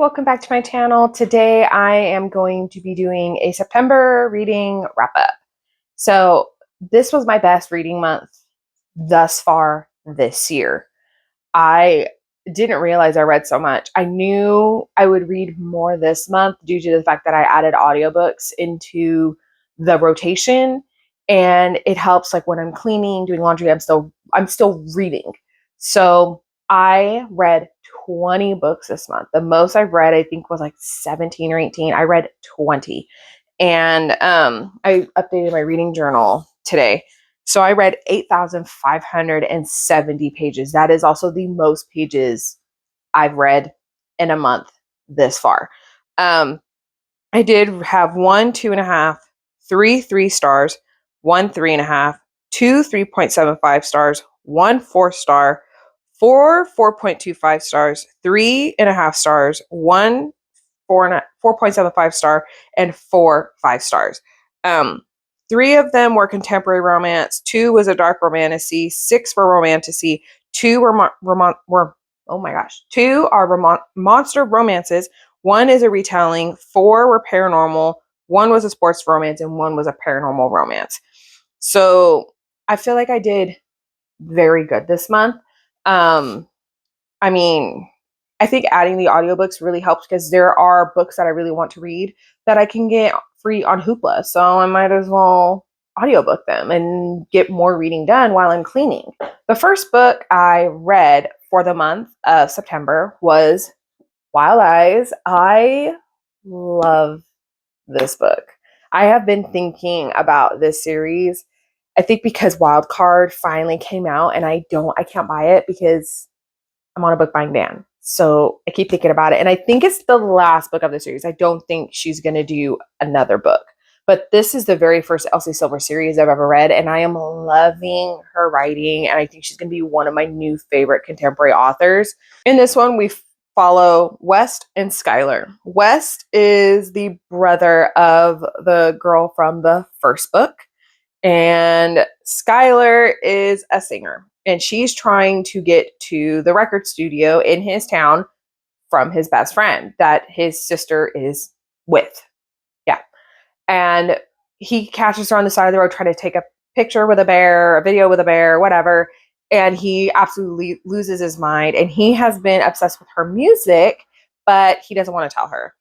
welcome back to my channel. Today I am going to be doing a September reading wrap up. So this was my best reading month thus far this year. I didn't realize I read so much. I knew I would read more this month due to the fact that I added audiobooks into the rotation, and it helps like when I'm cleaning, doing laundry, I'm still reading. So I read 20 books this month. The most I've read, I think, was like 17 or 18. I read 20. And I updated my reading journal today. So I read 8,570 pages. That is also the most pages I've read in a month this far. I did have 1 2.5, 3 3 stars, 1 3.5, 2 3.75 stars, 1 4 star, 4 4.25 stars, 3.5 stars, 1 4.75 star, and 4 5 stars. 3 of them were contemporary romance, 2 was a dark romantasy, 6 were romantasy, 2 were oh my gosh, 2 are monster romances, 1 is a retelling, 4 were paranormal, 1 was a sports romance, and 1 was a paranormal romance. So I feel like I did very good this month. I mean, I think adding the audiobooks really helps because there are books that I really want to read that I can get free on Hoopla. So I might as well audiobook them and get more reading done while I'm cleaning. The first book I read for the month of September was Wild Eyes. I love this book. I have been thinking about this series. I think because Wild Card finally came out and I can't buy it because I'm on a book buying ban. So I keep thinking about it. And I think it's the last book of the series. I don't think she's going to do another book. But this is the very first Elsie Silver series I've ever read. And I am loving her writing. And I think she's going to be one of my new favorite contemporary authors. In this one, we follow West and Skylar. West is the brother of the girl from the first book. And Skylar is a singer. And she's trying to get to the record studio in his town from his best friend that his sister is with. Yeah. And he catches her on the side of the road trying to take a picture with a bear, a video with a bear, whatever. And he absolutely loses his mind. And he has been obsessed with her music, but he doesn't want to tell her.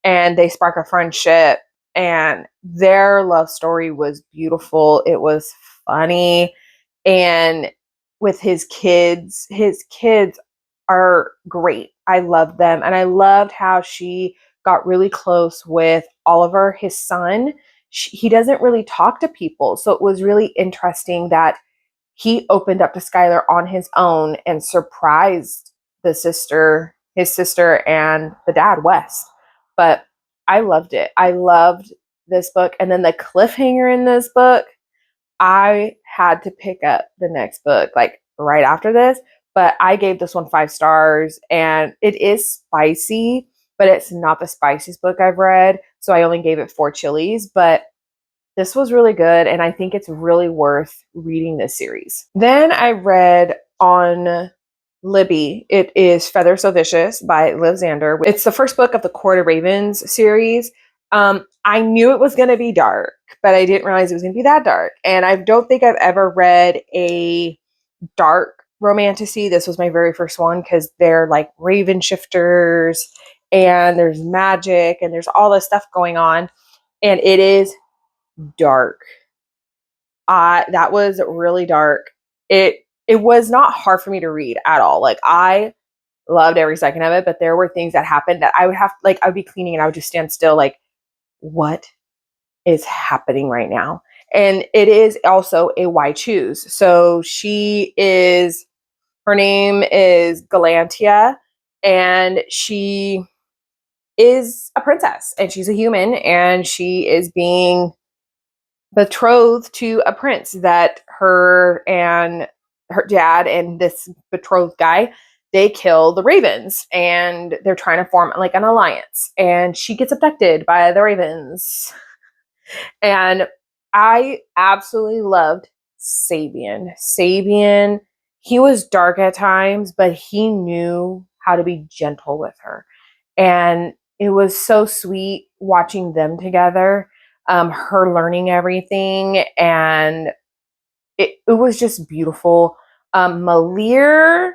And they spark a friendship. And their love story was beautiful. It was funny. And with his kids are great. I love them. And I loved how she got really close with Oliver, his son. He doesn't really talk to people. So it was really interesting that he opened up to Skylar on his own and surprised his sister and the dad, Wes. But I loved it. I loved this book. And then the cliffhanger in this book, I had to pick up the next book like right after this, but I gave this one 5 stars, and it is spicy, but it's not the spiciest book I've read. So I only gave it 4 chilies, but this was really good. And I think it's really worth reading this series. Then I read on Libby. It is Feather So Vicious by Liv Zander. It's the first book of the Court of Ravens series. I knew it was going to be dark, but I didn't realize it was going to be that dark. And I don't think I've ever read a dark romantasy. This was my very first one because they're like raven shifters and there's magic and there's all this stuff going on. And it is dark. That was really dark. It was not hard for me to read at all. Like I loved every second of it, but there were things that happened that I would be cleaning and I would just stand still like, what is happening right now? And it is also a why choose. So her name is Galantia, and she is a princess and she's a human, and she is being betrothed to a prince that her and her dad and this betrothed guy, they kill the ravens and they're trying to form like an alliance, and she gets abducted by the ravens. And I absolutely loved Sabian, he was dark at times, but he knew how to be gentle with her. And it was so sweet watching them together, her learning everything, and it was just beautiful. Malir,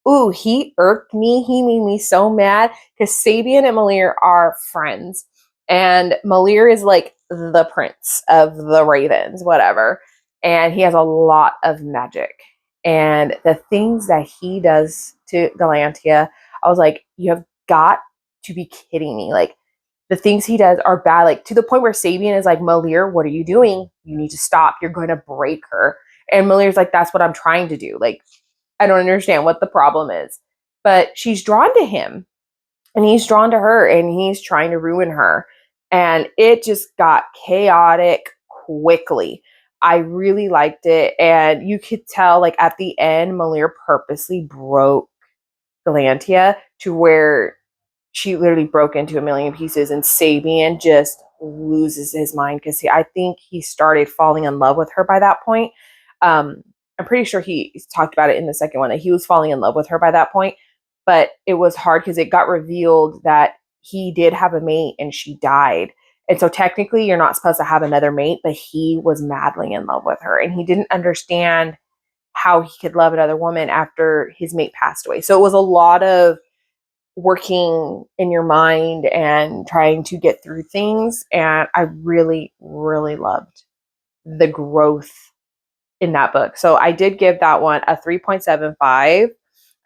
ooh, he irked me. He made me so mad because Sabian and Malir are friends. And Malir is like the prince of the ravens, whatever. And he has a lot of magic. And the things that he does to Galantia, I was like, you have got to be kidding me. Like, the things he does are bad, like to the point where Sabian is like, Malir, what are you doing? You need to stop. You're going to break her. And Malir's like, that's what I'm trying to do. Like, I don't understand what the problem is. But she's drawn to him and he's drawn to her and he's trying to ruin her. And it just got chaotic quickly. I really liked it. And you could tell, like, at the end, Malir purposely broke Galantia to where she literally broke into a million pieces, and Sabian just loses his mind because I think he started falling in love with her by that point. I'm pretty sure he talked about it in the second one that he was falling in love with her by that point, but it was hard because it got revealed that he did have a mate and she died. And so technically you're not supposed to have another mate, but he was madly in love with her and he didn't understand how he could love another woman after his mate passed away. So it was a lot of working in your mind and trying to get through things. And I really, really loved the growth in that book. So I did give that one a 3.75.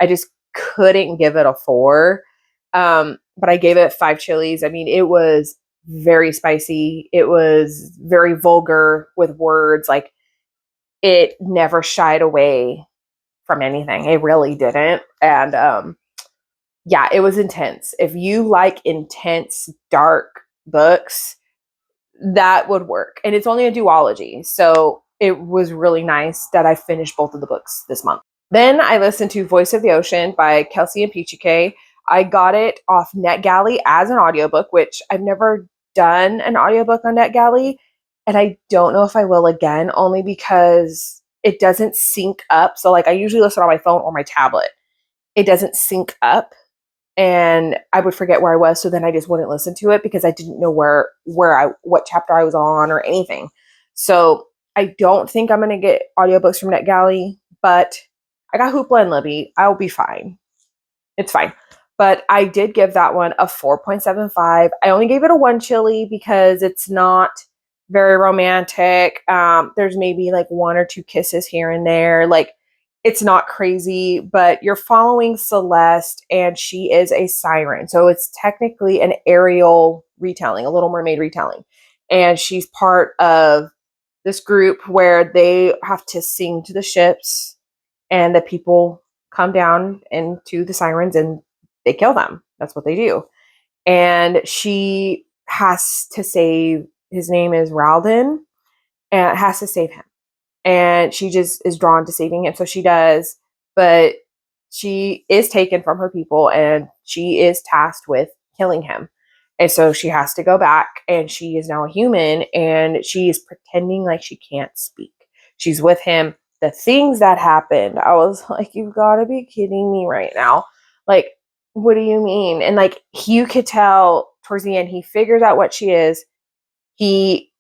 I just couldn't give it a 4. But I gave it 5 chilies. I mean, it was very spicy. It was very vulgar with words. Like, it never shied away from anything. It really didn't. And yeah, it was intense. If you like intense, dark books, that would work. And it's only a duology. So it was really nice that I finished both of the books this month. Then I listened to Voice of the Ocean by Kelsey and Peachy K. I got it off NetGalley as an audiobook, which I've never done an audiobook on NetGalley. And I don't know if I will again, only because it doesn't sync up. So, like, I usually listen on my phone or my tablet. It doesn't sync up and I would forget where I was. So then I just wouldn't listen to it because I didn't know what chapter I was on or anything. So I don't think I'm going to get audiobooks from NetGalley, but I got Hoopla and Libby. I'll be fine. It's fine. But I did give that one a 4.75. I only gave it a 1 chili because it's not very romantic. There's maybe like 1 or 2 kisses here and there. Like, it's not crazy, but you're following Celeste and she is a siren. So it's technically an Ariel retelling, a Little Mermaid retelling. And she's part of this group where they have to sing to the ships and the people come down into the sirens and they kill them. That's what they do. And she has to save, his name is Ralden, and has to save him. And she just is drawn to saving him. So she does, but she is taken from her people and she is tasked with killing him. And so she has to go back and she is now a human and she is pretending like she can't speak. She's with him. The things that happened, I was like, you've got to be kidding me right now. Like, what do you mean? And like, you could tell towards the end, he figures out what she is. He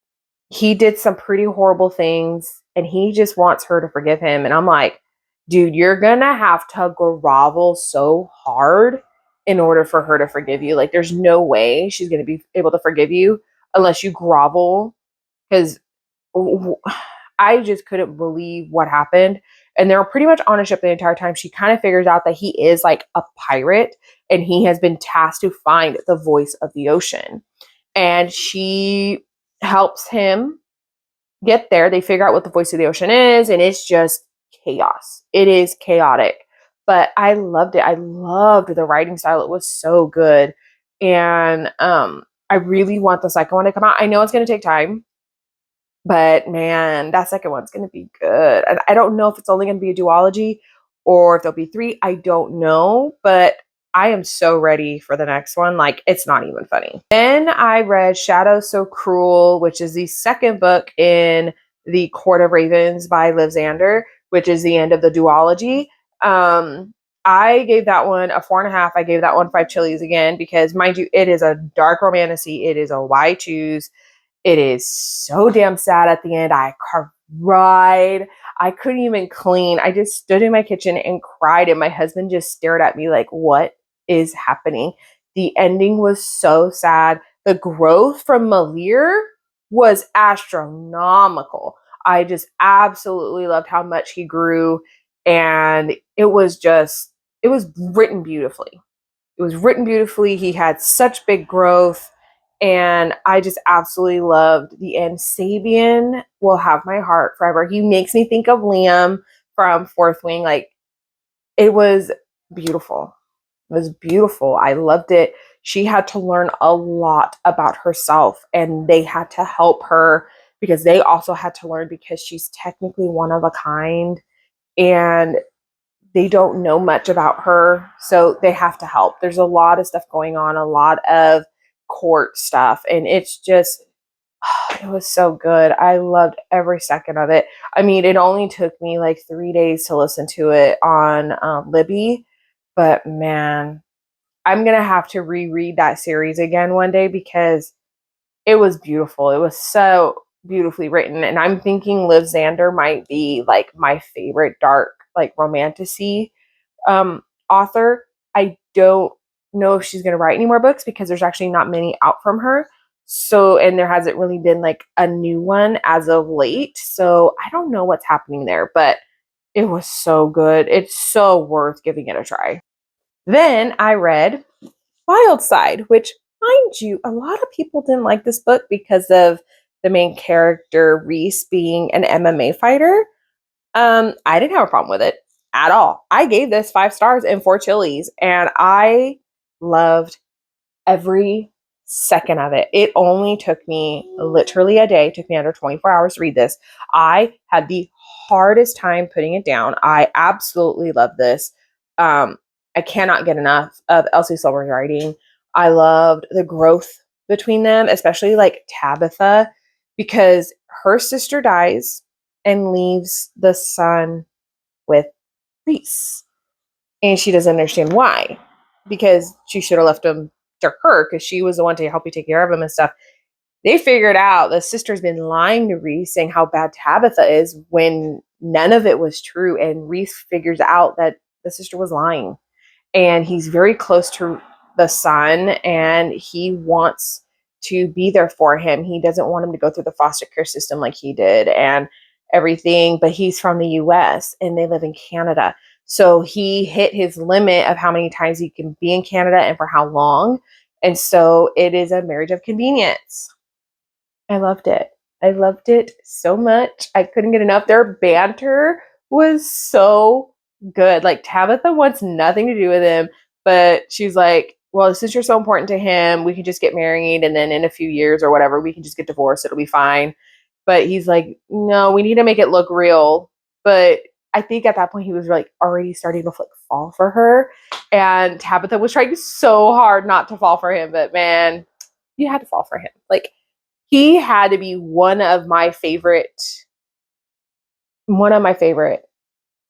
did some pretty horrible things and he just wants her to forgive him. And I'm like, dude, you're going to have to grovel so hard in order for her to forgive you. Like, there's no way she's going to be able to forgive you unless you grovel. Because I just couldn't believe what happened. And they're pretty much on a ship the entire time. She kind of figures out that he is like a pirate and he has been tasked to find the voice of the ocean. And she helps him get there. They figure out what the voice of the ocean is, and it's just chaos. It is chaotic. But I loved it. I loved the writing style. It was so good. And I really want the second one to come out. I know it's going to take time, but man, that second one's going to be good. And I don't know if it's only going to be a duology or if there'll be 3. I don't know, but I am so ready for the next one. Like, it's not even funny. Then I read Shadow So Cruel, which is the second book in the Court of Ravens by Liv Zander, which is the end of the duology. I gave that one a 4.5. I gave that one 5 chilies again because, mind you, it is a dark romantasy. It is a why choose. It is so damn sad at the end. I cried. I couldn't even clean. I just stood in my kitchen and cried, and my husband just stared at me like, what is happening? The ending was so sad. The growth from Malir was astronomical. I just absolutely loved how much he grew, and it was written beautifully. It was written beautifully. He had such big growth, and I just absolutely loved the end. Sabian will have my heart forever. He makes me think of Liam from Fourth Wing. Like, it was beautiful. It was beautiful. I loved it. She had to learn a lot about herself, and they had to help her because they also had to learn because she's technically one of a kind, and they don't know much about her, so they have to help. There's a lot of stuff going on, a lot of court stuff, and it's just, it was so good. I loved every second of it. I mean, it only took me like 3 days to listen to it on Libby, but man, I'm gonna have to reread that series again one day because it was beautiful. It was so beautifully written, and I'm thinking Liv Xander might be like my favorite dark, like, romantasy author. I don't know if she's going to write any more books because there's actually not many out from her. So, and there hasn't really been like a new one as of late. So I don't know what's happening there, but it was so good. It's so worth giving it a try. Then I read Wild Side, which, mind you, a lot of people didn't like this book because of the main character, Reese, being an MMA fighter. I didn't have a problem with it at all. I gave this 5 stars and 4 chilies, and I loved every second of it. It only took me literally a day, it took me under 24 hours to read this. I had the hardest time putting it down. I absolutely love this. I cannot get enough of Elsie Silver's writing. I loved the growth between them, especially like Tabitha, because her sister dies and leaves the son with Reese. And she doesn't understand why, because she should have left him to her because she was the one to help you take care of him and stuff. They figured out the sister's been lying to Reese saying how bad Tabitha is when none of it was true. And Reese figures out that the sister was lying. And he's very close to the son, and he wants to be there for him. He doesn't want him to go through the foster care system like he did and everything, but he's from the US and they live in Canada. So he hit his limit of how many times he can be in Canada and for how long. And so it is a marriage of convenience. I loved it. I loved it so much. I couldn't get enough. Their banter was so good. Like, Tabitha wants nothing to do with him, but she's like, well, since you're so important to him, we can just get married, and then in a few years or whatever, we can just get divorced. It'll be fine. But he's like, no, we need to make it look real. But I think at that point he was like already starting to like fall for her. And Tabitha was trying so hard not to fall for him, but man, you had to fall for him. Like, he had to be one of my favorite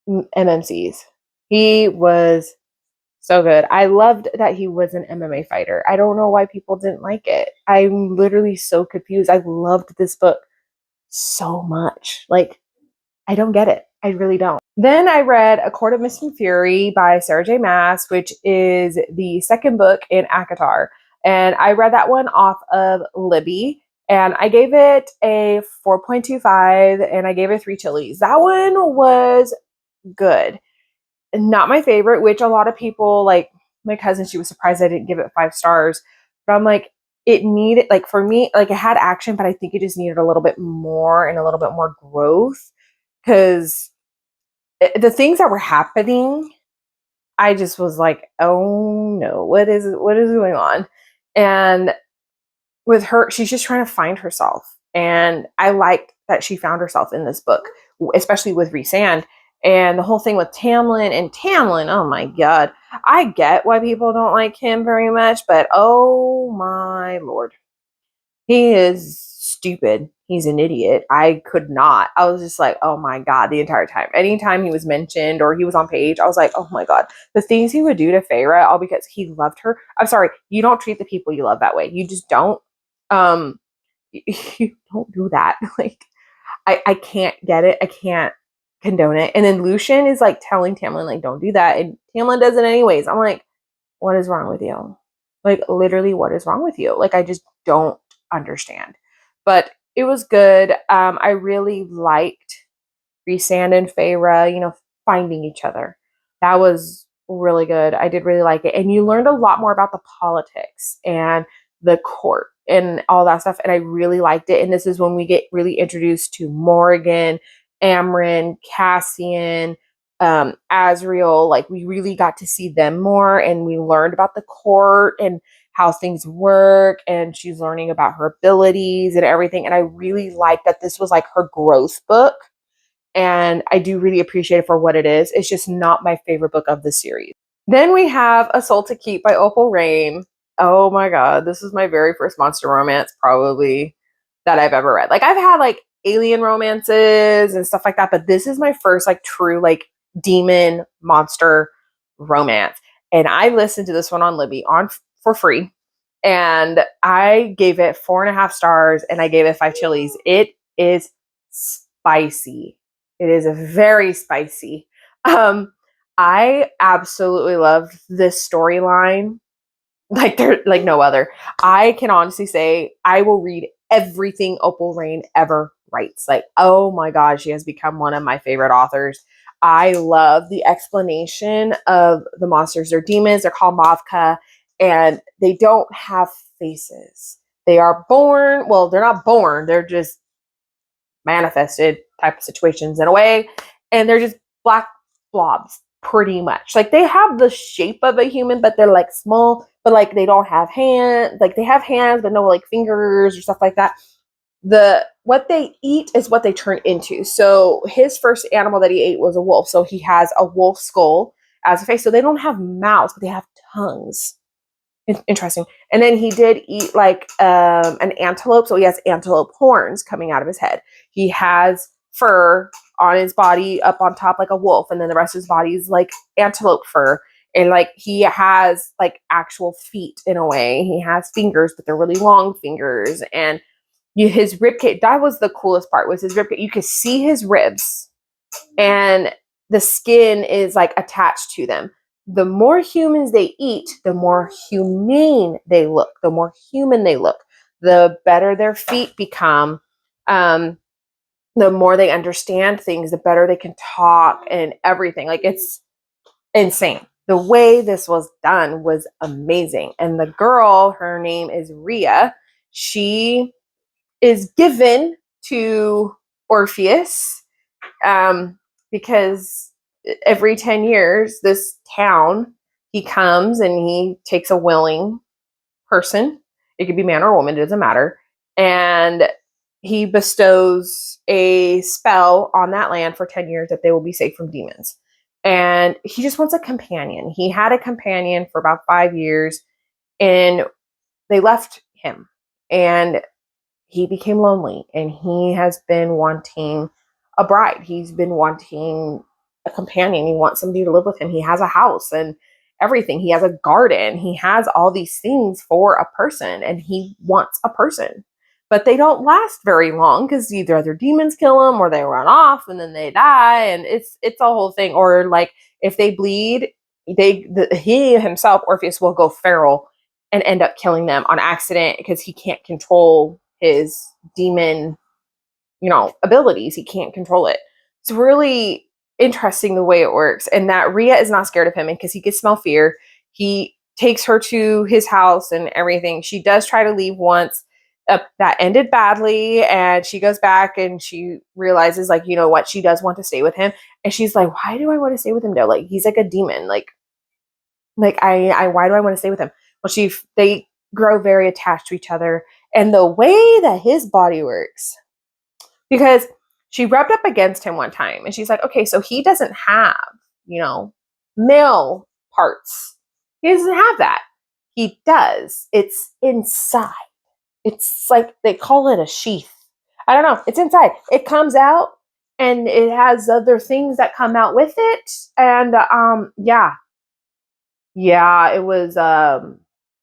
MMCs. He was so good. I loved that he was an MMA fighter. I don't know why people didn't like it. I'm literally so confused. I loved this book so much. Like, I don't get it. I really don't. Then I read A Court of Mist and Fury by Sarah J. Maas, which is the second book in ACOTAR. And I read that one off of Libby. And I gave it a 4.25 and I gave it 3 chilies. That one was good. Not my favorite, which a lot of people, like my cousin, she was surprised I didn't give it 5 stars. But I'm like, it needed, like, for me, like, it had action, but I think it just needed a little bit more and a little bit more growth. Because the things that were happening, I just was like, oh no, what is going on? And with her, she's just trying to find herself. And I liked that she found herself in this book, especially with Rhysand. And the whole thing with Tamlin, oh my God. I get why people don't like him very much, but oh my Lord. He is stupid. He's an idiot. I could not. I was just like, oh my God, the entire time. Anytime he was mentioned or he was on page, I was like, oh my God. The things he would do to Feyre, all because he loved her. I'm sorry, you don't treat the people you love that way. You just don't. You don't do that. Like, I can't get it. I can't condone it. And then Lucian is like telling Tamlin, like, don't do that. And Tamlin does it anyways. I'm like, what is wrong with you? Like, literally, what is wrong with you? Like, I just don't understand. But it was good. I really liked Rhysand and Feyre, finding each other. That was really good. I did really like it. And you learned a lot more about the politics and the court and all that stuff. And I really liked it. And this is when we get really introduced to Morgan, Amryn, Cassian, Azriel. Like, we really got to see them more, and we learned about the court and how things work, and she's learning about her abilities and everything. And I really like that this was like her growth book, and I do really appreciate it for what it is. It's just not my favorite book of the series. Then we have A Soul to Keep by Opal Rain. Oh my God, this is my very first monster romance probably that I've ever read. Like, I've had like alien romances and stuff like that, but this is my first like true like demon monster romance. And I listened to this one on Libby for free, and I gave it 4.5 stars, and I gave it 5 chilies. It is spicy. It is very spicy. I absolutely loved this storyline. Like, they're like no other. I can honestly say I will read everything Opal Rain ever writes. Like, oh my God, she has become one of my favorite authors. I love the explanation of the monsters. They're demons. They're called Mavka, and they don't have faces. They are born. Well, they're not born. They're just manifested type of situations in a way, and they're just black blobs pretty much. Like, they have the shape of a human, but they're like small, but like they don't have hands. Like, they have hands but no like fingers or stuff like that. What they eat is what they turn into. So his first animal that he ate was a wolf, so he has a wolf skull as a face. So they don't have mouths, but they have tongues. Interesting. And then he did eat like an antelope, so he has antelope horns coming out of his head. He has fur on his body up on top like a wolf, and then the rest of his body is like antelope fur. And like, he has like actual feet in a way. He has fingers, but they're really long fingers. And his rib cage, that was the coolest part, was his rib cage. You could see his ribs, and the skin is like attached to them. The more humans they eat, the more humane they look, the more human they look, the better their feet become. The more they understand things, the better they can talk and everything. Like, it's insane. The way this was done was amazing. And the girl, her name is Rhea. She is given to Orpheus, because every 10 years, this town, he comes and he takes a willing person. It could be man or woman, it doesn't matter. And he bestows a spell on that land for 10 years that they will be safe from demons. And he just wants a companion. He had a companion for about 5 years, and they left him. And he became lonely, and he has been wanting a bride. He's been wanting a companion. He wants somebody to live with him. He has a house and everything. He has a garden. He has all these things for a person, and he wants a person. But they don't last very long, because either other demons kill them or they run off and then they die, and it's a whole thing. Or like, if they bleed, he himself, Orpheus, will go feral and end up killing them on accident, because he can't control his demon, abilities. He can't control it. It's really interesting the way it works. And that Rhea is not scared of him, because he can smell fear. He takes her to his house and everything. She does try to leave once. That ended badly, and she goes back and she realizes, like, you know what, she does want to stay with him. And she's like, why do I want to stay with him though? Like, he's like a demon. Like I why do I want to stay with him? Well, they grow very attached to each other. And the way that his body works, because she rubbed up against him one time and she's like, okay, so he doesn't have, male parts. He doesn't have that. He does. It's inside. it's like they call it a sheath. I don't know. It's inside. It comes out and it has other things that come out with it. And yeah. Yeah, it was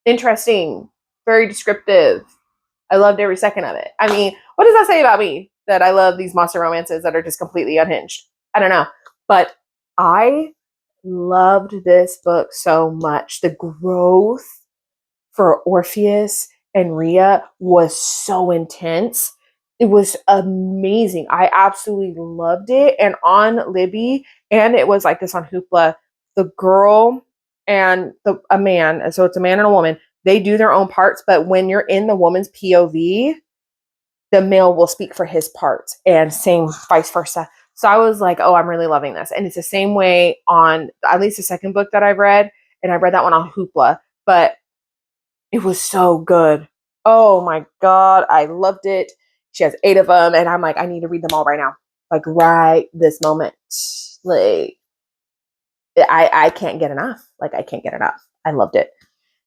interesting, very descriptive. I loved every second of it. I mean, what does that say about me? That I love these monster romances that are just completely unhinged. I don't know. But I loved this book so much. The growth for Orpheus and Rhea was so intense. It was amazing. I absolutely loved it. And on Libby, and it was like this on Hoopla, the girl and a man, and so it's a man and a woman, they do their own parts, but when you're in the woman's POV, the male will speak for his parts, and same vice versa. So I was like, oh, I'm really loving this. And it's the same way on at least the second book that I've read, and I read that one on Hoopla, but it was so good. Oh my God. I loved it. She has 8 of them. And I'm like, I need to read them all right now. Like right this moment. Like I can't get enough. Like I can't get enough. I loved it.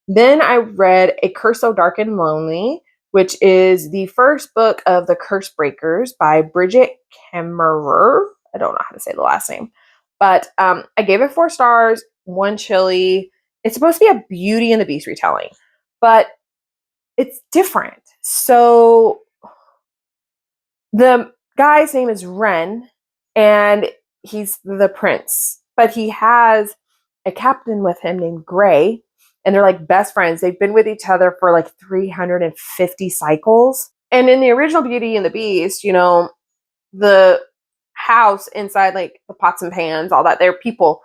Then I read A Curse So Dark and Lonely, which is the first book of The Curse Breakers by Bridget Kemmerer. I don't know how to say the last name. But I gave it 4 stars, 1 chili. It's supposed to be a Beauty and the Beast retelling, but it's different. So the guy's name is Ren, and he's the prince, but he has a captain with him named Gray, and they're like best friends. They've been with each other for like 350 cycles. And in the original Beauty and the Beast, you know, the house inside, like the pots and pans, all that, they're people.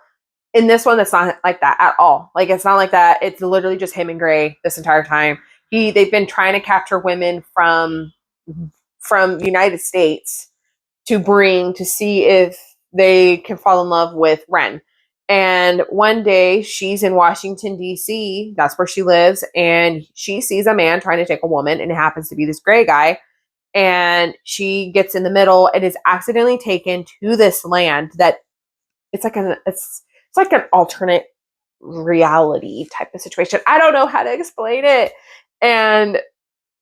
In this one, that's not like that at all. Like it's not like that. It's literally just him and Gray this entire time. They've been trying to capture women from United States to bring to see if they can fall in love with Ren. And one day she's in Washington, D.C. That's where she lives. And she sees a man trying to take a woman, and it happens to be this Gray guy. And she gets in the middle and is accidentally taken to this land that it's like an alternate reality type of situation. I don't know how to explain it. And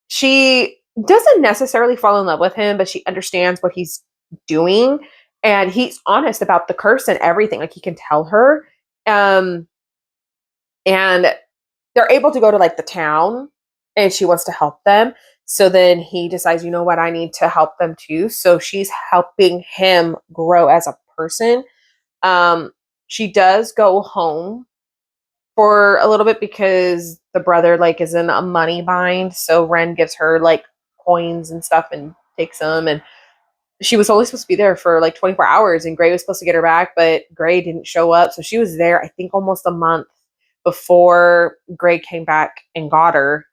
she doesn't necessarily fall in love with him, but she understands what he's doing. And he's honest about the curse and everything. Like he can tell her. And they're able to go to like the town, and she wants to help them. So then he decides, you know what, I need to help them too. So she's helping him grow as a person. She does go home for a little bit because the brother like is in a money bind. So Ren gives her like coins and stuff and takes them. And she was only supposed to be there for like 24 hours, and Gray was supposed to get her back, but Gray didn't show up. So she was there, I think, almost a month before Gray came back and got her.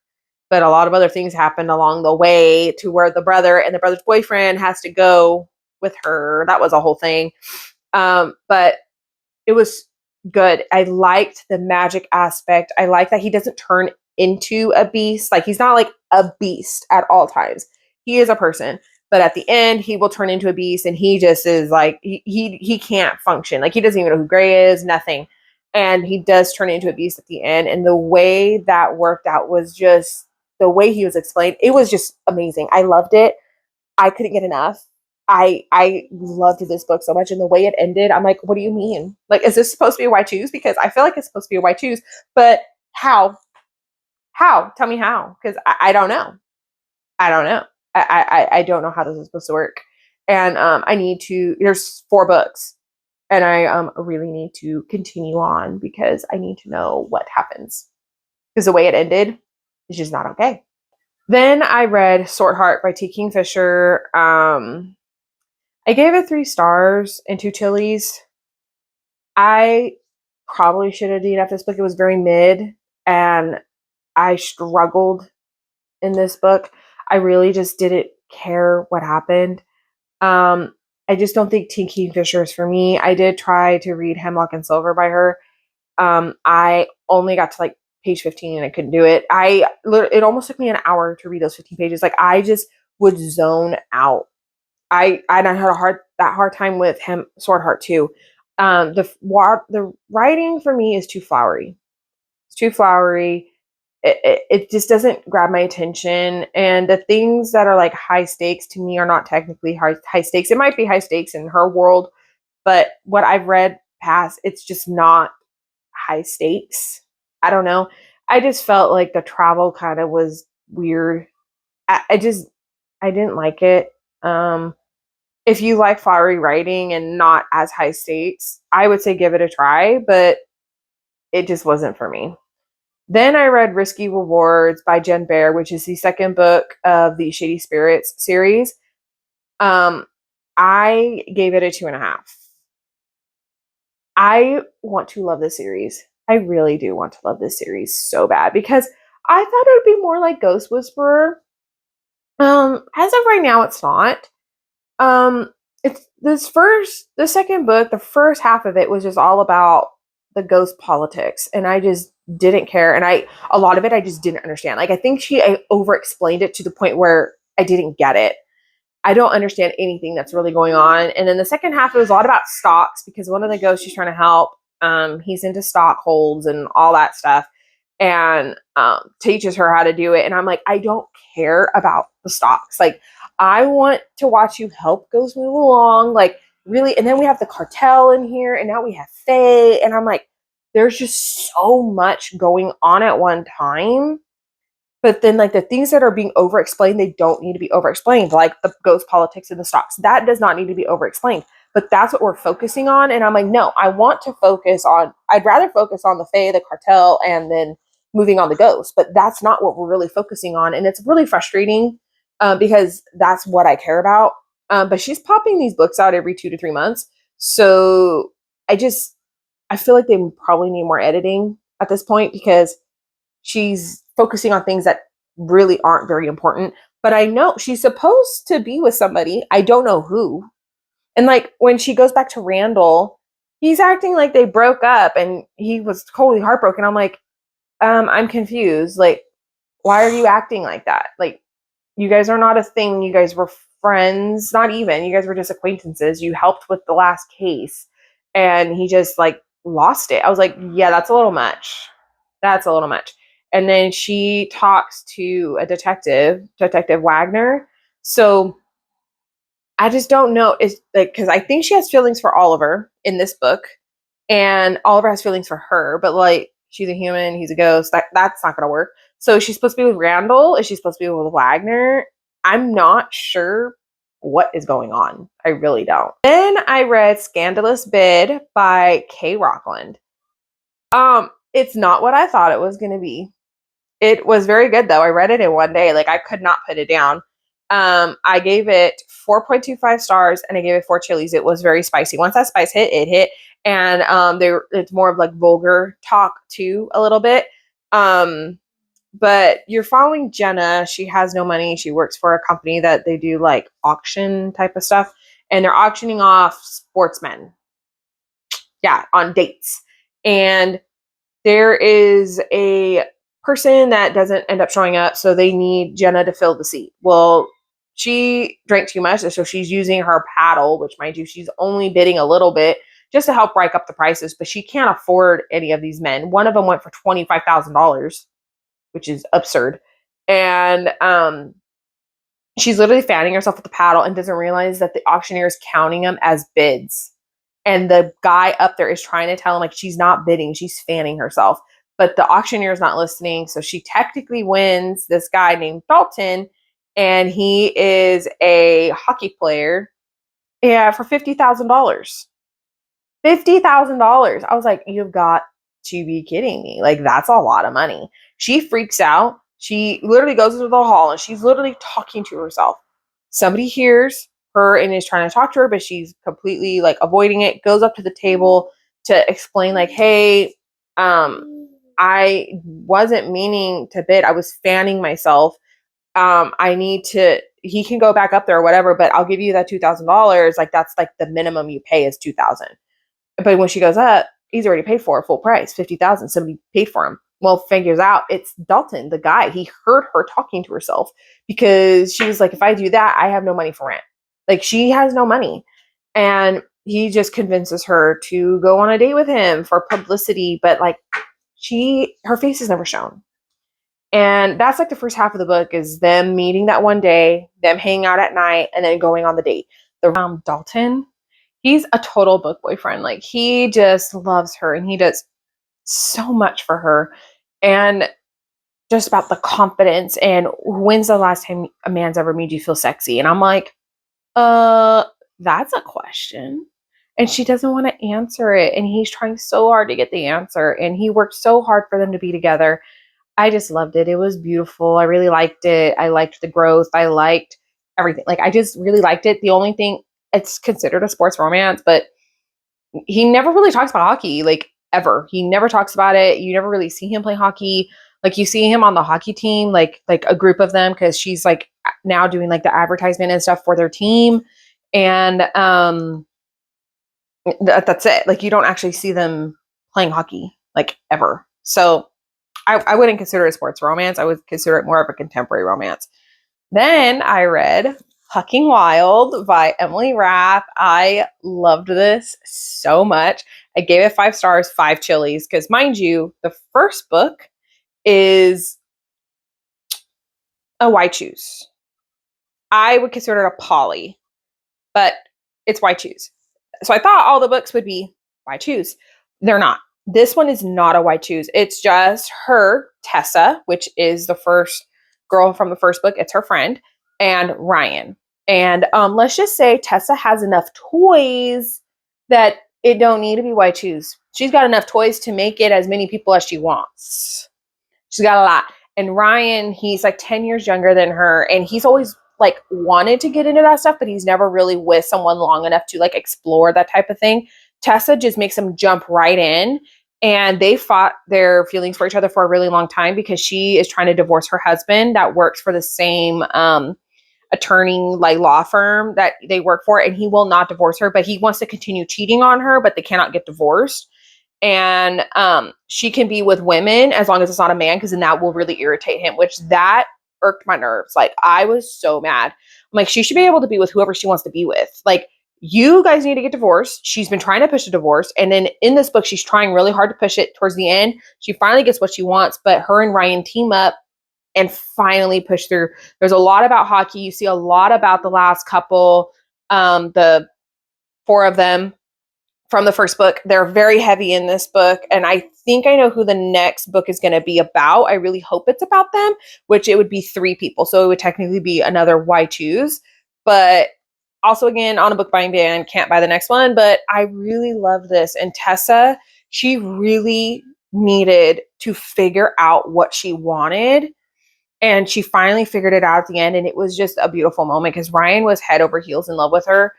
But a lot of other things happened along the way to where the brother and the brother's boyfriend has to go with her. That was a whole thing. But it was good. I liked the magic aspect. I like that he doesn't turn into a beast. Like he's not like a beast at all times. He is a person, but at the end he will turn into a beast, and he just is like he can't function. Like he doesn't even know who Gray is, nothing. And he does turn into a beast at the end. And the way that worked out was just the way he was explained. It was just amazing. I loved it. I couldn't get enough. I loved this book so much, and the way it ended, I'm like, what do you mean? Like, is this supposed to be a why choose? Because I feel like it's supposed to be a why choose, but how? How? Tell me how? Because I don't know. I don't know. I don't know how this is supposed to work, and I need to. There's 4 books, and I really need to continue on because I need to know what happens. Because the way it ended is just not okay. Then I read Sword Heart by T. Kingfisher. I gave it 3 stars and 2 chilies. I probably should have DNF'd this book. It was very mid, and I struggled in this book. I really just didn't care what happened. I just don't think T. Kingfisher is for me. I did try to read Hemlock and Silver by her. I only got to like page 15 and I couldn't do it. It almost took me an hour to read those 15 pages. Like I just would zone out. I had that hard time with him Sword Heart too. The writing for me is too flowery. It's too flowery. it just doesn't grab my attention. And the things that are like high stakes to me are not technically high stakes. It might be high stakes in her world, but what I've read past, it's just not high stakes. I don't know. I just felt like the travel kind of was weird. I didn't like it. Um, if you like flowery writing and not as high stakes, I would say give it a try, but it just wasn't for me. Then I read Risky Rewards by Jen Bear, which is the second book of the Shady Spirits series. I gave it a 2.5. I want to love this series. I really do want to love this series so bad because I thought it would be more like Ghost Whisperer. As of right now, it's not. Um, it's the second book, the first half of it was just all about the ghost politics, and I just didn't care. And a lot of it, I just didn't understand. Like, I think I over explained it to the point where I didn't get it. I don't understand anything that's really going on. And then the second half, it was a lot about stocks because one of the ghosts she's trying to help, he's into stock holds and all that stuff, and teaches her how to do it. And I'm like, I don't care about the stocks. Like, I want to watch you help ghosts move along. Like, really. And then we have the cartel in here, and now we have Faye. And I'm like, there's just so much going on at one time. But then, like, the things that are being over explained, they don't need to be over explained, like the ghost politics and the stocks. That does not need to be over explained. But that's what we're focusing on. And I'm like, no, I'd rather focus on the Fae, the cartel, and then moving on the ghosts. But that's not what we're really focusing on. And it's really frustrating because that's what I care about. But she's popping these books out every 2 to 3 months. So I feel like they probably need more editing at this point because she's focusing on things that really aren't very important. But I know she's supposed to be with somebody. I don't know who. And like when she goes back to Randall, he's acting like they broke up and he was totally heartbroken. I'm like, I'm confused. Like, why are you acting like that? Like, you guys are not a thing. You guys were friends, not even. You guys were just acquaintances. You helped with the last case. And he just like lost it. I was like, yeah, that's a little much. That's a little much. And then she talks to a Detective Wagner. So I just don't know. It's like, because I think she has feelings for Oliver in this book, and Oliver has feelings for her, but like, she's a human, he's a ghost. That's not going to work. So she's supposed to be with Randall. Is she supposed to be with Wagner? I'm not sure what is going on. I really don't. Then I read Scandalous Bid by Kay Rockland. It's not what I thought it was going to be. It was very good though. I read it in one day. Like, I could not put it down. I gave it 4.25 stars and I gave it 4 chilies. It was very spicy. Once that spice hit, it hit. And it's more of like vulgar talk too, a little bit. But you're following Jenna. She has no money. She works for a company that they do like auction type of stuff. And they're auctioning off sportsmen. Yeah, on dates. And there is a person that doesn't end up showing up, so they need Jenna to fill the seat. Well, she drank too much, so she's using her paddle, which, mind you, she's only bidding a little bit just to help break up the prices, but she can't afford any of these men. One of them went for $25,000, which is absurd. And she's literally fanning herself with the paddle and doesn't realize that the auctioneer is counting them as bids. And the guy up there is trying to tell him, like, she's not bidding, she's fanning herself. But the auctioneer is not listening. So she technically wins this guy named Dalton. And he is a hockey player. Yeah, for $50,000. $50,000. I was like, you've got to be kidding me. Like, that's a lot of money. She freaks out. She literally goes into the hall and she's literally talking to herself. Somebody hears her and is trying to talk to her, but she's completely like avoiding it, goes up to the table to explain, like, hey, I wasn't meaning to bid. I was fanning myself. He can go back up there or whatever, but I'll give you that $2,000. Like, that's like the minimum you pay is $2,000. But when she goes up, he's already paid for full price, $50,000. Somebody paid for him. Well, figures out it's Dalton, the guy. He heard her talking to herself because she was like, if I do that, I have no money for rent. Like, she has no money. And he just convinces her to go on a date with him for publicity. But like, her face is never shown. And that's like the first half of the book is them meeting that one day, them hanging out at night, and then going on the date. The Dalton, he's a total book boyfriend. Like he just loves her and he does so much for her. And just about the confidence and when's the last time a man's ever made you feel sexy? And I'm like, that's a question. And she doesn't want to answer it. And he's trying so hard to get the answer. And he worked so hard for them to be together. I just loved it. It was beautiful. I really liked it. I liked the growth. I liked everything. Like, I just really liked it. The only thing, it's considered a sports romance, but he never really talks about hockey, like, ever. He never talks about it. You never really see him play hockey. Like, you see him on the hockey team, like a group of them, because she's like now doing like the advertisement and stuff for their team. And that's it. Like, you don't actually see them playing hockey, like, ever. So I wouldn't consider it a sports romance. I would consider it more of a contemporary romance. Then I read Fucking Wild by Emily Rath. I loved this so much. I gave it 5 stars, 5 chilies, because mind you, the first book is a why choose. I would consider it a poly, but it's why choose. So I thought all the books would be why choose. They're not. This one is not a why choose. It's just her, Tessa, which is the first girl from the first book. It's her friend, and Ryan. And let's just say Tessa has enough toys that it don't need to be why choose. She's got enough toys to make it as many people as she wants. She's got a lot. And Ryan, he's like 10 years younger than her, and he's always like wanted to get into that stuff, but he's never really with someone long enough to like explore that type of thing. Tessa just makes him jump right in, and they fought their feelings for each other for a really long time because she is trying to divorce her husband that works for the same attorney like law firm that they work for, and he will not divorce her, but he wants to continue cheating on her, but they cannot get divorced. And she can be with women as long as it's not a man, because then that will really irritate him, which that irked my nerves. Like, I was so mad. I'm like, she should be able to be with whoever she wants to be with. Like, you guys need to get divorced. She's been trying to push a divorce, and then in this book she's trying really hard to push it. Towards the end she finally gets what she wants, but her and Ryan team up and finally push through. There's a lot about hockey. You see a lot about the last couple, the 4 of them from the first book. They're very heavy in this book, and I think I know who the next book is going to be about. I really hope it's about them, which it would be 3 people, so it would technically be another why choose. But also, again, on a book buying ban, can't buy the next one. But I really love this. And Tessa, she really needed to figure out what she wanted, and she finally figured it out at the end. And it was just a beautiful moment because Ryan was head over heels in love with her.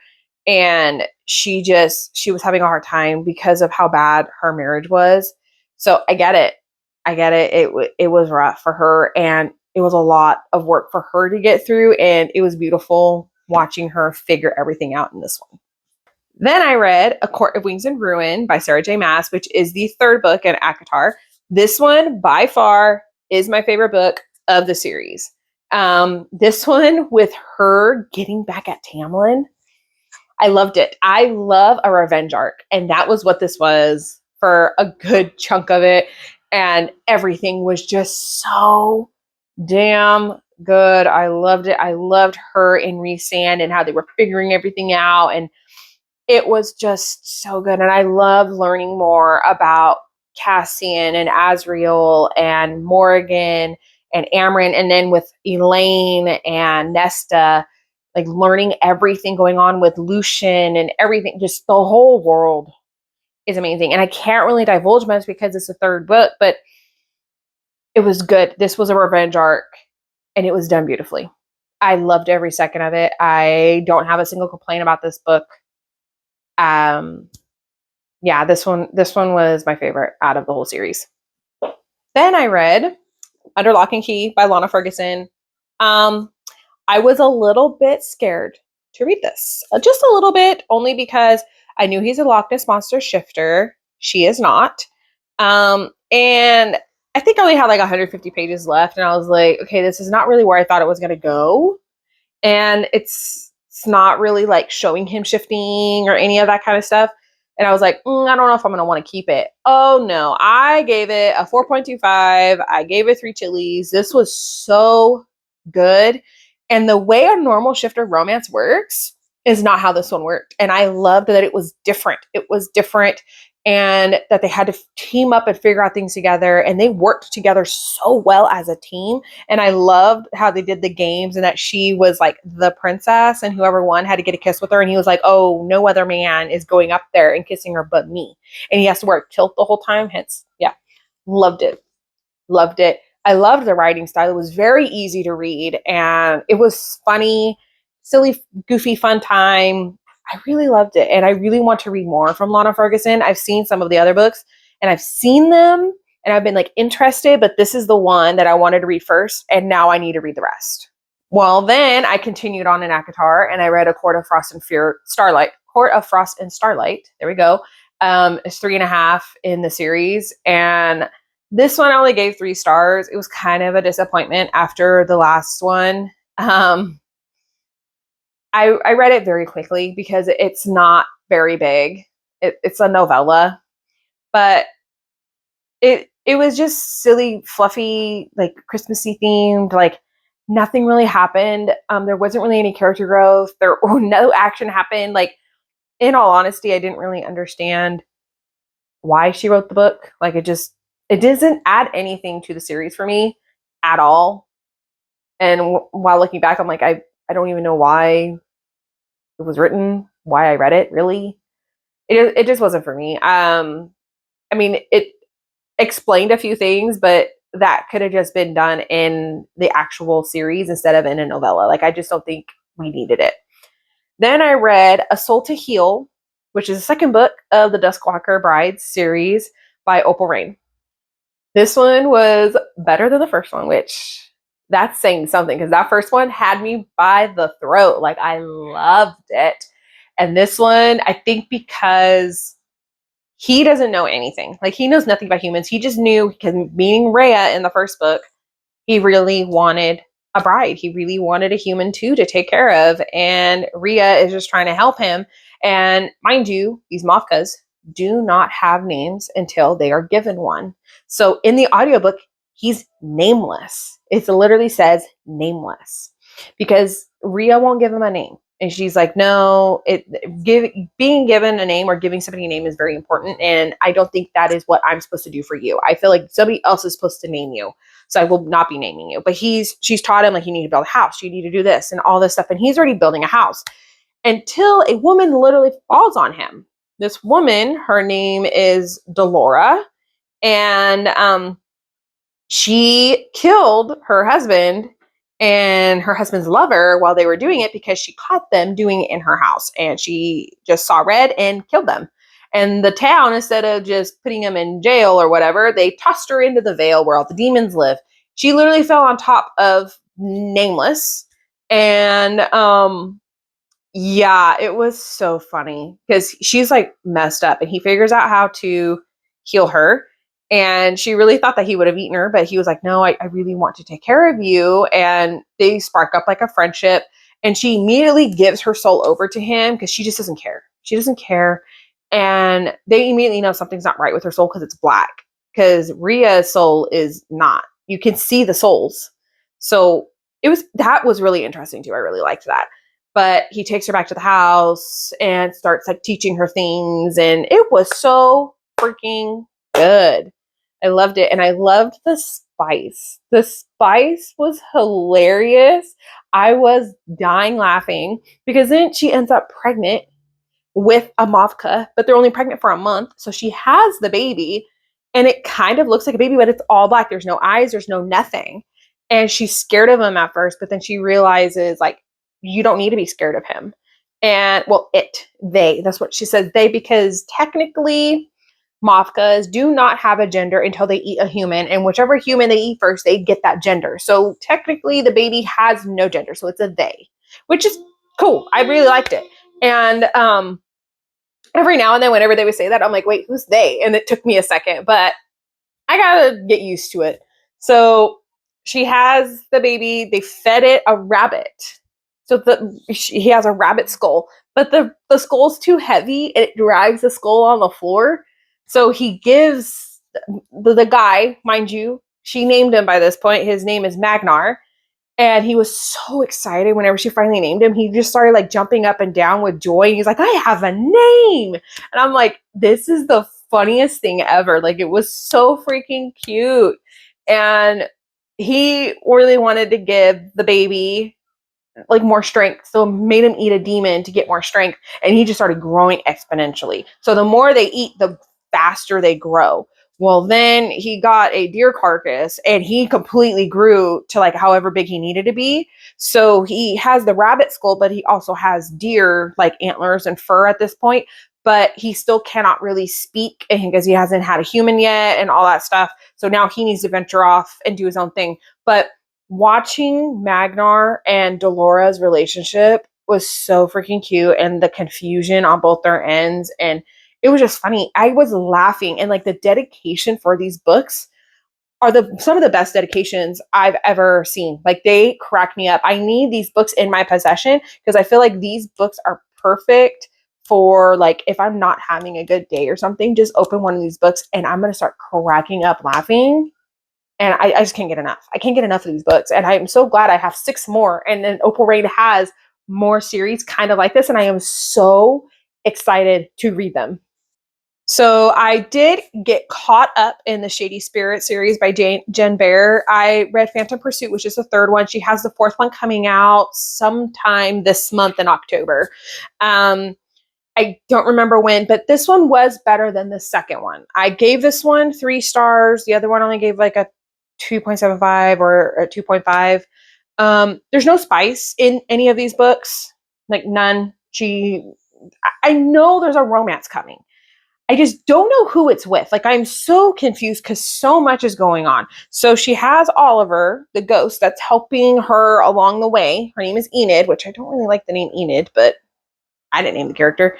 And she was having a hard time because of how bad her marriage was. So I get it. It was rough for her, and it was a lot of work for her to get through. And it was beautiful watching her figure everything out in this one. Then I read A Court of Wings and Ruin by Sarah J. Maas, which is the 3rd book in ACOTAR. This one, by far, is my favorite book of the series. This one with her getting back at Tamlin, I loved it. I love a revenge arc, and that was what this was for a good chunk of it. And everything was just so damn good. I loved it. I loved her and Rhysand and how they were figuring everything out, and it was just so good. And I love learning more about Cassian and Azriel and Morgan and Amryn, and then with Elaine and Nesta, like learning everything going on with Lucian and everything. Just the whole world is amazing. And I can't really divulge much because it's the 3rd book, but it was good. This was a revenge arc, and it was done beautifully. I loved every second of it. I don't have a single complaint about this book. Yeah, this one was my favorite out of the whole series. Then I read Under Lock and Key by Lana Ferguson. I was a little bit scared to read this. Just a little bit, only because I knew he's a Loch Ness Monster shifter. She is not. And I think I only had like 150 pages left, and I was like, okay, this is not really where I thought it was going to go. And it's not really like showing him shifting or any of that kind of stuff. And I was like, I don't know if I'm going to want to keep it. Oh no, I gave it a 4.25. I gave it 3 chilies. This was so good. And the way a normal shifter romance works is not how this one worked. And I loved that it was different. It was different, and that they had to team up and figure out things together. And they worked together so well as a team. And I loved how they did the games, and that she was like the princess, and whoever won had to get a kiss with her. And he was like, oh, no other man is going up there and kissing her but me. And he has to wear a kilt the whole time. Hence, yeah, loved it. Loved it. I loved the writing style. It was very easy to read, and it was funny, silly, goofy, fun time. I really loved it, and I really want to read more from Lana Ferguson. I've seen some of the other books, and I've seen them, and I've been like interested, but this is the one that I wanted to read first, and now I need to read the rest. Well, then I continued on in ACOTAR, and I read A Court of Frost and Starlight. Court of Frost and Starlight. There we go. It's 3.5 in the series, and this one I only gave 3 stars. It was kind of a disappointment after the last one. I read it very quickly because it's not very big. It's a novella, but it was just silly, fluffy, like Christmassy themed. Like nothing really happened. There wasn't really any character growth. There no action happened. Like in all honesty, I didn't really understand why she wrote the book. Like it doesn't add anything to the series for me at all. And while looking back, I'm like, I don't even know why it was written, why I read it. Really, it just wasn't for me. I mean, it explained a few things, but that could have just been done in the actual series instead of in a novella. Like I just don't think we needed it. Then I read A Soul to Heal, which is the second book of the Duskwalker Brides series by Opal Rain. This one was better than the first one, which that's saying something because that first one had me by the throat. Like I loved it. And this one, I think because he doesn't know anything. Like he knows nothing about humans. He just knew, because meeting Rhea in the first book, he really wanted a bride. He really wanted a human too to take care of. And Rhea is just trying to help him. And mind you, these Mafkas do not have names until they are given one. So in the audiobook, he's nameless. It literally says nameless because Rhea won't give him a name. And she's like, no, being given a name or giving somebody a name is very important. And I don't think that is what I'm supposed to do for you. I feel like somebody else is supposed to name you. So I will not be naming you. But she's taught him like you need to build a house. You need to do this and all this stuff. And he's already building a house until a woman literally falls on him. This woman, her name is Delora. And she killed her husband and her husband's lover while they were doing it because she caught them doing it in her house. And she just saw red and killed them. And the town, instead of just putting them in jail or whatever, they tossed her into the Vale where all the demons live. She literally fell on top of Nameless. And yeah, it was so funny because she's like messed up and he figures out how to heal her. And she really thought that he would have eaten her, but he was like, no, I really want to take care of you. And they spark up like a friendship. And she immediately gives her soul over to him because she just doesn't care. She doesn't care. And they immediately know something's not right with her soul because it's black. Because Rhea's soul is not. You can see the souls. So that was really interesting too. I really liked that. But he takes her back to the house and starts like teaching her things. And it was so freaking good. I loved it. And I loved the spice. The spice was hilarious. I was dying laughing because then she ends up pregnant with a Mavka, but they're only pregnant for a month. So she has the baby and it kind of looks like a baby, but it's all black. There's no eyes, there's no nothing. And she's scared of him at first, but then she realizes like, you don't need to be scared of him. And well, that's what she says, they, because technically Mafkas do not have a gender until they eat a human, and whichever human they eat first, they get that gender. So technically the baby has no gender. So it's a they, which is cool. I really liked it. And every now and then, whenever they would say that, I'm like, wait, who's they? And it took me a second, but I gotta get used to it. So she has the baby. They fed it a rabbit. So he has a rabbit skull, but the skull's too heavy and it drags the skull on the floor. So he gives the guy, mind you, she named him by this point. His name is Magnar. And he was so excited whenever she finally named him. He just started like jumping up and down with joy. And he's like, I have a name. And I'm like, this is the funniest thing ever. Like, it was so freaking cute. And he really wanted to give the baby like more strength. So made him eat a demon to get more strength. And he just started growing exponentially. So the more they eat, the faster they grow. Well, then he got a deer carcass and he completely grew to like however big he needed to be. So he has the rabbit skull, but he also has deer like antlers and fur at this point. But he still cannot really speak because he hasn't had a human yet and all that stuff. So now he needs to venture off and do his own thing. But watching Magnar and Dolores relationship was so freaking cute, and the confusion on both their ends, and it was just funny. I was laughing, and like the dedication for these books are some of the best dedications I've ever seen. Like, they crack me up. I need these books in my possession because I feel like these books are perfect for like if I'm not having a good day or something, just open one of these books and I'm gonna start cracking up laughing. And I just can't get enough. I can't get enough of these books. And I'm so glad I have 6 more. And then Opal Rain has more series kind of like this. And I am so excited to read them. So I did get caught up in the Shady Spirit series by Jen Bear. I read Phantom Pursuit, which is the 3rd one. She has the 4th one coming out sometime this month in October. I don't remember when, but this one was better than the second one. I gave this one 3 stars. The other one only gave like a 2.75 or a 2.5. There's no spice in any of these books, like none. I know there's a romance coming. I just don't know who it's with. Like, I'm so confused because so much is going on. So she has Oliver, the ghost, that's helping her along the way. Her name is Enid, which I don't really like the name Enid, but I didn't name the character.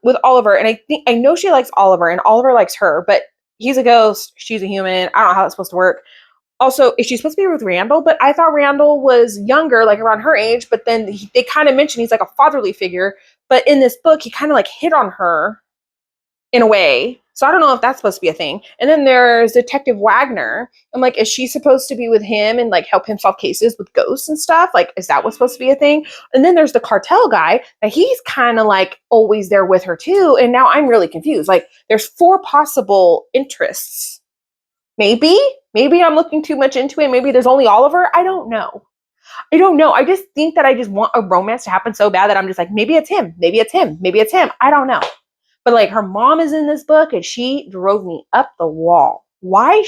With Oliver, and I know she likes Oliver, and Oliver likes her, but he's a ghost. She's a human. I don't know how that's supposed to work. Also, is she supposed to be with Randall? But I thought Randall was younger, like around her age. But then they kind of mentioned he's like a fatherly figure. But in this book, he kind of like hit on her in a way. So I don't know if that's supposed to be a thing. And then there's Detective Wagner. I'm like, is she supposed to be with him and like help him solve cases with ghosts and stuff? Like, is that what's supposed to be a thing? And then there's the cartel guy that he's kind of like always there with her too. And now I'm really confused. Like, there's 4 possible interests. Maybe I'm looking too much into it. Maybe there's only Oliver. I don't know. I just think that I just want a romance to happen so bad that I'm just like, maybe it's him. Maybe it's him. Maybe it's him. I don't know. But like, her mom is in this book and she drove me up the wall. Why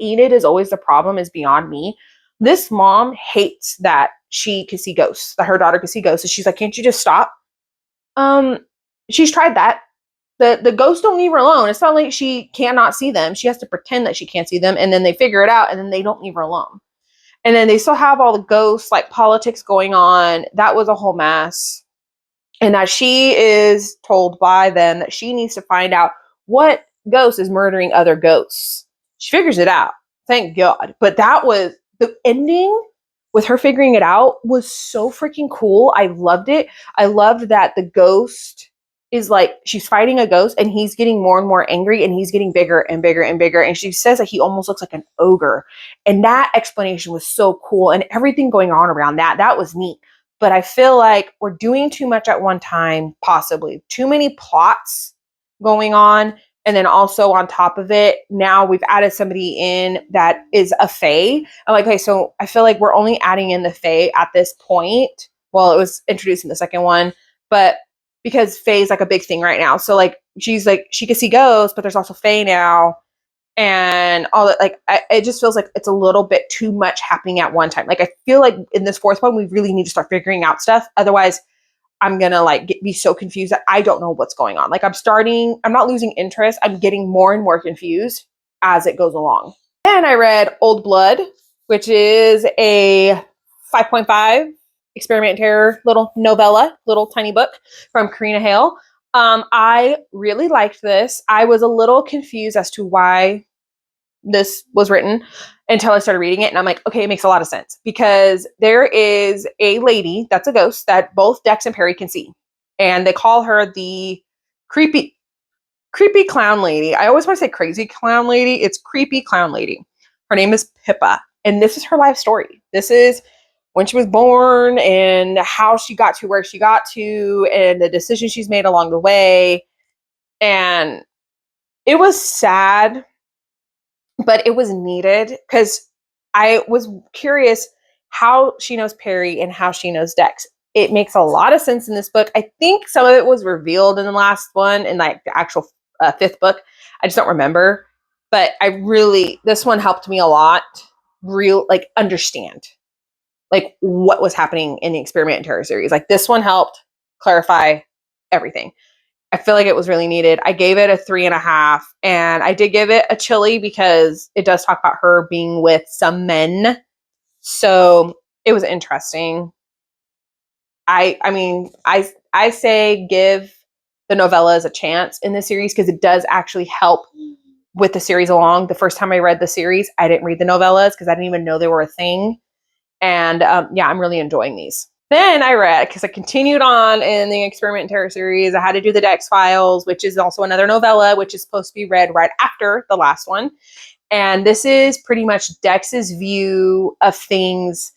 Enid is always the problem is beyond me. This mom hates that she could see ghosts, that her daughter could see ghosts. So she's like, can't you just stop? She's tried that. The ghosts don't leave her alone. It's not like she cannot see them. She has to pretend that she can't see them, and then they figure it out, and then they don't leave her alone. And then they still have all the ghosts, like politics going on. That was a whole mess. And that she is told by them that she needs to find out what ghost is murdering other ghosts. She figures it out. Thank God. But that was the ending with her figuring it out was so freaking cool. I loved it. I loved that the ghost is like, she's fighting a ghost and he's getting more and more angry and he's getting bigger and bigger and bigger. And she says that he almost looks like an ogre. And that explanation was so cool. And everything going on around that was neat. But I feel like we're doing too much at one time, possibly. Too many plots going on. And then also on top of it, now we've added somebody in that is a fae. I'm like, okay, so I feel like we're only adding in the fae at this point. Well, it was introduced in the second one, but because fae is like a big thing right now. So like, she's like, she can see ghosts, but there's also fae now. And all that, like, it just feels like it's a little bit too much happening at one time. Like, I feel like in this 4th one, we really need to start figuring out stuff. Otherwise, I'm gonna like be so confused that I don't know what's going on. Like, I'm not losing interest. I'm getting more and more confused as it goes along. And I read Old Blood, which is a 5.5 experiment terror little novella, little tiny book from Karina Hale. I really liked this. I was a little confused as to why this was written until I started reading it. And I'm like, okay, it makes a lot of sense because there is a lady that's a ghost that both Dex and Perry can see. and they call her the creepy clown lady. I always want to say crazy clown lady. It's creepy clown lady. Her name is Pippa, and this is her life story. This is when she was born and how she got to where she got to and the decisions she's made along the way. And it was sad, but it was needed because I was curious how she knows Perry and how she knows Dex. It makes a lot of sense in this book. I think some of it was revealed in the last one, in like the actual fifth book. I just don't remember. But this one helped me a lot, like understand like what was happening in the Experiment in Terror series. Like this one helped clarify everything. I feel like it was really needed. I gave it a 3.5, and I did give it a chili because it does talk about her being with some men. So it was interesting. I say give the novellas a chance in this series because it does actually help with the series along. The first time I read the series, I didn't read the novellas because I didn't even know they were a thing. And I'm really enjoying these. Then I read, because I continued on in the Experiment in Terror series, I had to do the Dex Files, which is also another novella, which is supposed to be read right after the last one. And this is pretty much Dex's view of things.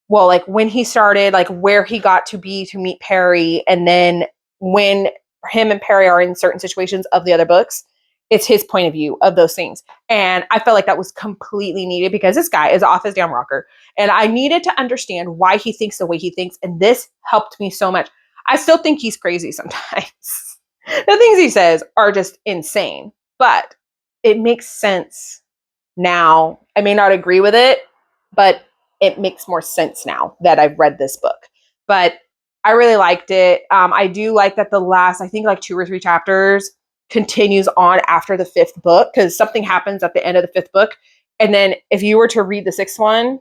Well, like when he started, like where he got to be to meet Perry, and then when him and Perry are in certain situations of the other books, it's his point of view of those things. And I felt like that was completely needed because this guy is off his damn rocker. And I needed to understand why he thinks the way he thinks. And this helped me so much. I still think he's crazy sometimes. The things he says are just insane, but it makes sense now. I may not agree with it, but it makes more sense now that I've read this book. But I really liked it. I do like that the last, I think like 2 or 3 chapters continues on after the 5th book, because something happens at the end of the 5th book. And then if you were to read the 6th one,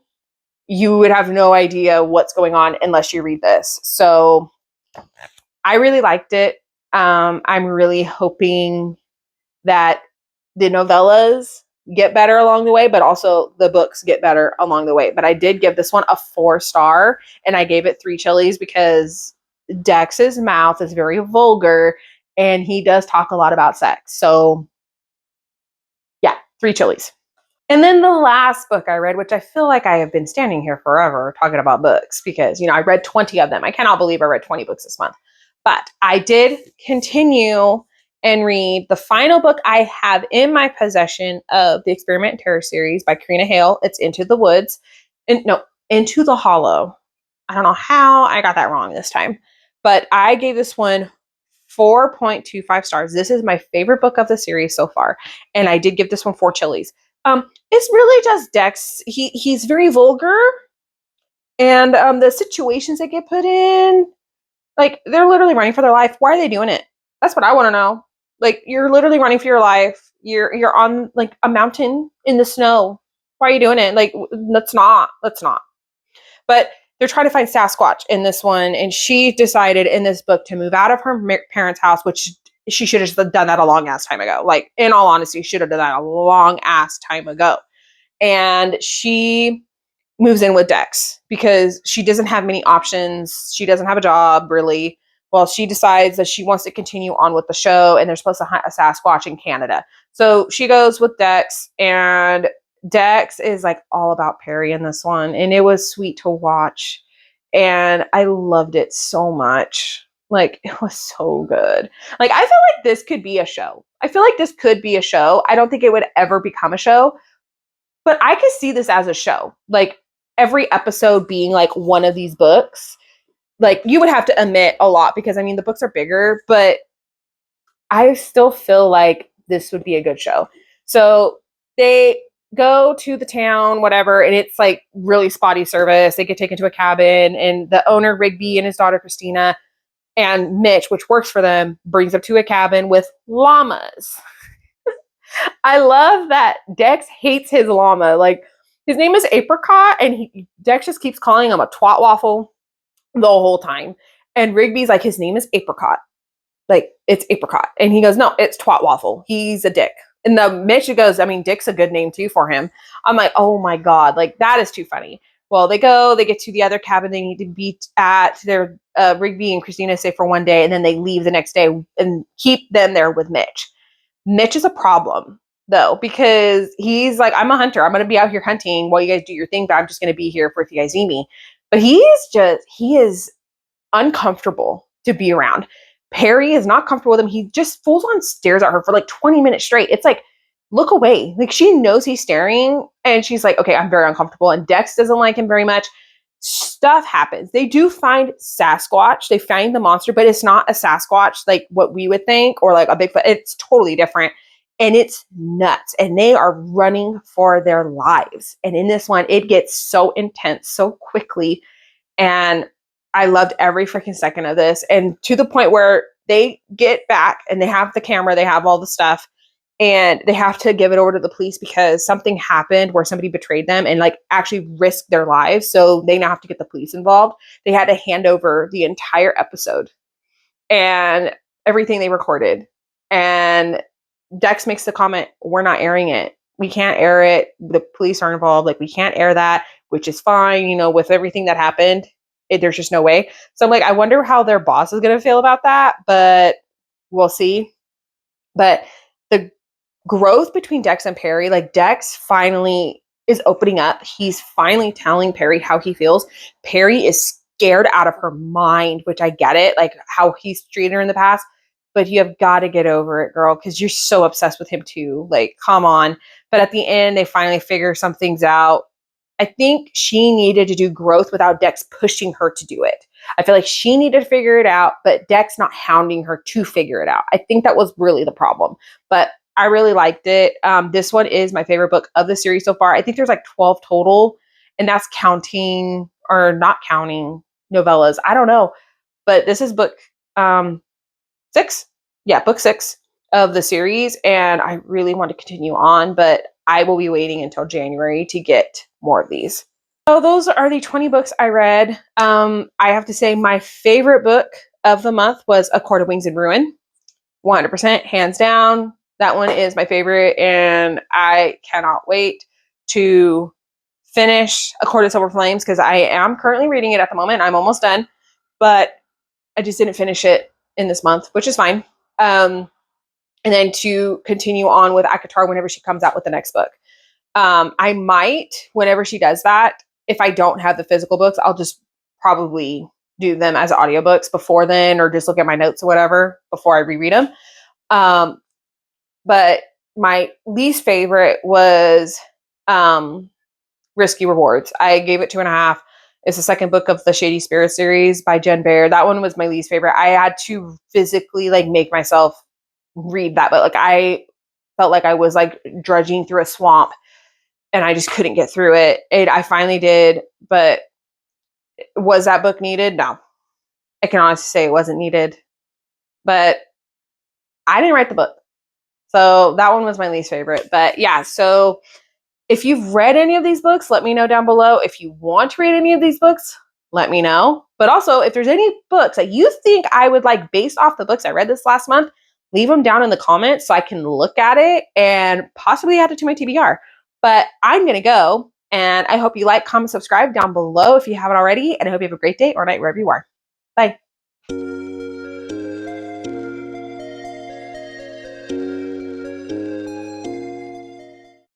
you would have no idea what's going on unless you read this. So I really liked it. I'm really hoping that the novellas get better along the way, but also the books get better along the way. But I did give this one a 4-star, and I gave it 3 chilies because Dex's mouth is very vulgar and he does talk a lot about sex. So yeah, 3 chilies. And then the last book I read, which I feel like I have been standing here forever talking about books because, I read 20 of them. I cannot believe I read 20 books this month. But I did continue and read the final book I have in my possession of the Experiment in Terror series by Karina Hale. It's Into the Woods. Into the Hollow. I don't know how I got that wrong this time. But I gave this one 4.25 stars. This is my favorite book of the series so far. And I did give this one 4 chilies. It's really just Dex. He's very vulgar. And the situations they get put in, like, they're literally running for their life. Why are they doing it? That's what I want to know. Like, you're literally running for your life. You're on, like, a mountain in the snow. Why are you doing it? Like, let's not. But they're trying to find Sasquatch in this one. And she decided in this book to move out of her parents' house, which she should have done that a long ass time ago. Like, in all honesty, should have done that a long ass time ago. And she moves in with Dex because she doesn't have many options. She doesn't have a job, really. Well, she decides that she wants to continue on with the show, and they're supposed to hunt a Sasquatch in Canada. So she goes with Dex, and Dex is like all about Perry in this one, and it was sweet to watch. And I loved it so much. Like, it was so good. Like, I feel like this could be a show. I don't think it would ever become a show, but I could see this as a show. Like, every episode being like one of these books. Like, you would have to omit a lot because, the books are bigger, but I still feel like this would be a good show. So they go to the town, whatever, and it's like really spotty service. They get taken to a cabin, and the owner, Rigby, and his daughter, Christina, and Mitch, which works for them, brings them to a cabin with llamas. I love that Dex hates his llama. Like, his name is Apricot, and Dex just keeps calling him a twat waffle the whole time. And Rigby's like, his name is Apricot. Like, it's Apricot. And he goes, no, it's twat waffle. He's a dick. And the Mitch goes, Dick's a good name too for him. I'm like, oh my God, like, that is too funny. Well, they get to the other cabin they need to be at. They're Rigby and Christina stay for one day and then they leave the next day and keep them there with Mitch. Mitch is a problem though, because he's like, I'm a hunter. I'm going to be out here hunting while you guys do your thing, but I'm just going to be here for if you guys need me. But he is uncomfortable to be around. Perry is not comfortable with him. He just full on stares at her for like 20 minutes straight. It's like, look away. Like she knows he's staring and she's like, okay, I'm very uncomfortable. And Dex doesn't like him very much. Stuff happens. They do find Sasquatch. They find the monster, but it's not a Sasquatch like what we would think or like a Bigfoot. It's totally different. And it's nuts. And they are running for their lives. And in this one, it gets so intense so quickly. And I loved every freaking second of this. And to the point where they get back and they have the camera, they have all the stuff, and they have to give it over to the police because something happened where somebody betrayed them and like actually risked their lives. So they now have to get the police involved. They had to hand over the entire episode and everything they recorded. And Dex makes the comment, we're not airing it. We can't air it. The police are involved. Like we can't air that, which is fine. You know, with everything that happened, there's just no way. So I'm like, I wonder how their boss is going to feel about that, but we'll see. But the growth between Dex and Perry, like Dex finally is opening up. He's finally telling Perry how he feels. Perry is scared out of her mind, which I get it, like how he's treated her in the past, but you have got to get over it, girl, because you're so obsessed with him too. Like, come on. But at the end, they finally figure some things out. I think she needed to do growth without Dex pushing her to do it. I feel like she needed to figure it out, but Dex not hounding her to figure it out. I think that was really the problem. But I really liked it. This one is my favorite book of the series so far. I think there's like 12 total, and that's counting or not counting novellas. I don't know. But this is book 6. Yeah, book 6 of the series. And I really want to continue on, but I will be waiting until January to get more of these. So those are the 20 books I read. I have to say my favorite book of the month was A Court of Wings and Ruin. 100%, hands down. That one is my favorite, and I cannot wait to finish A Court of Silver Flames because I am currently reading it at the moment. I'm almost done, but I just didn't finish it in this month, which is fine. And then to continue on with ACOTAR whenever she comes out with the next book. I might, whenever she does that, if I don't have the physical books, I'll just probably do them as audiobooks before then, or just look at my notes or whatever before I reread them. But my least favorite was Risky Rewards. I gave it 2.5. It's the second book of the Shady Spirit series by Jen Baer. That one was my least favorite. I had to physically like make myself read that, but like I felt like I was like drudging through a swamp and I just couldn't get through it. I finally did, but was that book needed? No. I can honestly say it wasn't needed, but I didn't write the book. So that one was my least favorite. But yeah, so if you've read any of these books, let me know down below. If you want to read any of these books, let me know. But also, if there's any books that you think I would like based off the books I read this last month, leave them down in the comments so I can look at it and possibly add it to my TBR. But I'm going to go, and I hope you like, comment, subscribe down below if you haven't already, and I hope you have a great day or night wherever you are. Bye.